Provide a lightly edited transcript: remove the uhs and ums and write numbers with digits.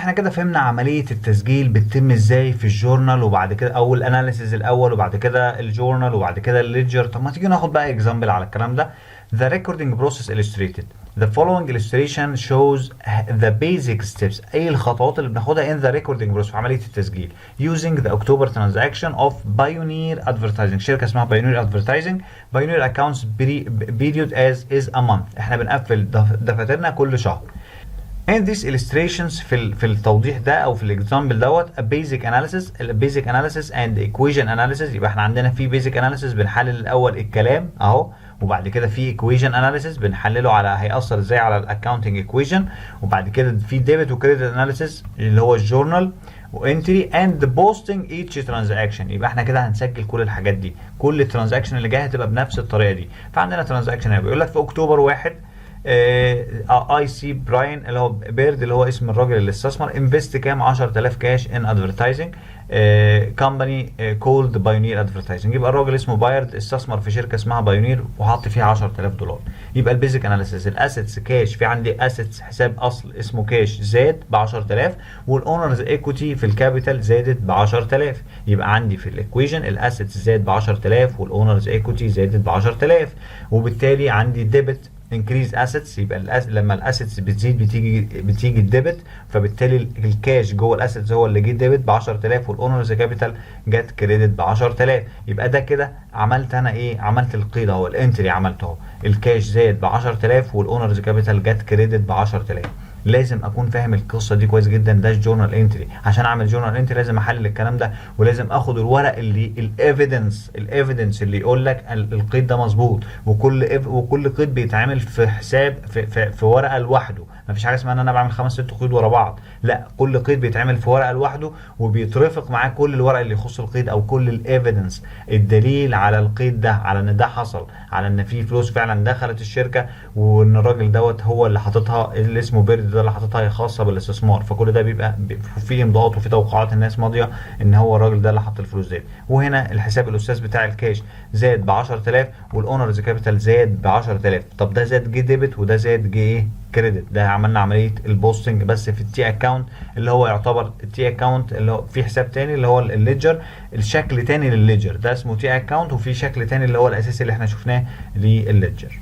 احنا كده فهمنا عملية التسجيل بتتم ازاي في الجورنال، وبعد كده او الاناليسيز الاول وبعد كده الجورنال وبعد كده الليدجر. طب ما تيجي ناخد بقى اكزامبل على الكلام ده. The recording process illustrated. The following illustration shows the basic steps. اي الخطوات اللي بناخدها in the recording process في عملية التسجيل using the October transaction of Pioneer Advertising. شركة اسمها Pioneer Advertising. Pioneer accounts period as is a month. احنا بنقفل دفاترنا كل شهر. And these illustrations في التوضيح ده او في الاكزامبل دوت a basic analysis and equation analysis. يبقى احنا عندنا في basic analysis بنحلل الاول الكلام اهو، وبعد كده في equation analysis بنحلله على هيأثر ازاي على الاكاونتنج equation، وبعد كده في debit وcredit analysis اللي هو الجورنال وانتري and posting each transaction. يبقى احنا كده هنسجل كل الحاجات دي، كل الترانزاكشن اللي جايه هتبقى بنفس الطريقه دي. فعندنا ترانزاكشن بيقول لك في اكتوبر 1 اي سي براين اللي هو بيرد اللي هو اسم الراجل اللي استثمر انفست كام 10000 كاش ان ادفرتايزنج كومباني كولد بايونير ادفرتايزنج. يبقى الراجل اسمه بايرد استثمر في شركه اسمها بايونير وحط فيها 10000 دولار. يبقى البيزك اناليسيس الاسيتس كاش، في عندي اسيتس حساب اصل اسمه كاش زاد ب 10000 والاونرز ايكوتي في الكابيتال زادت ب 10000. يبقى عندي في الايكويشن الاسيتس زاد ب 10000 والاونرز ايكوتي زادت ب 10000، وبالتالي عندي ديبت انكريز اسيتس. يبقى لما الاسيتس بتزيد بتيجي الديبت، فبالتالي الكاش جوه الاسيتس هو اللي جه ديبت ب 10000 والاونرز كابيتال جت كريدت ب 10000. يبقى ده كده عملت انا ايه؟ عملت القيد اهو، الانتري عملته اهو، الكاش زاد ب 10000 والاونرز كابيتال جت كريدت ب 10000. لازم اكون فاهم القصه دي كويس جدا. ده الجورنال انتري. عشان اعمل جورنال انتري لازم احلل الكلام ده، ولازم اخد الورق اللي الايفيدنس اللي يقول لك القيد ده مظبوط. وكل قيد بيتعمل في حساب في ورقه لوحده. مفيش حاجه اسمها ان انا بعمل 5 6 قيود ورا بعض، لا، كل قيد بيتعمل في ورقه لوحده وبيترفق معاه كل الورق اللي يخص القيد او كل الايفيدنس، الدليل على القيد ده، على ان ده حصل، على ان في فلوس فعلا دخلت الشركه، وان الراجل دوت هو اللي حاططها، اللي اسمه بيرد ده اللي حاططها، هي خاصه بالاستثمار. فكل ده بيبقى في امضاءات وفي توقعات الناس ماضيه ان هو الراجل ده اللي حط الفلوس دي. وهنا الحساب الاستاذ بتاع الكاش زاد ب 10000 والاونرز كابيتال زاد ب 10000. طب ده زاد جه ديبت وده زاد جه ايه؟ كريدت. ده عملنا عمليه البوستنج بس في التي اكونت، اللي هو يعتبر التي اكونت اللي هو في حساب تاني اللي هو الليدجر، الشكل تاني للليدجر ده اسمه تي اكونت، وفي شكل تاني اللي هو الاساسي اللي احنا شفناه للليدجر.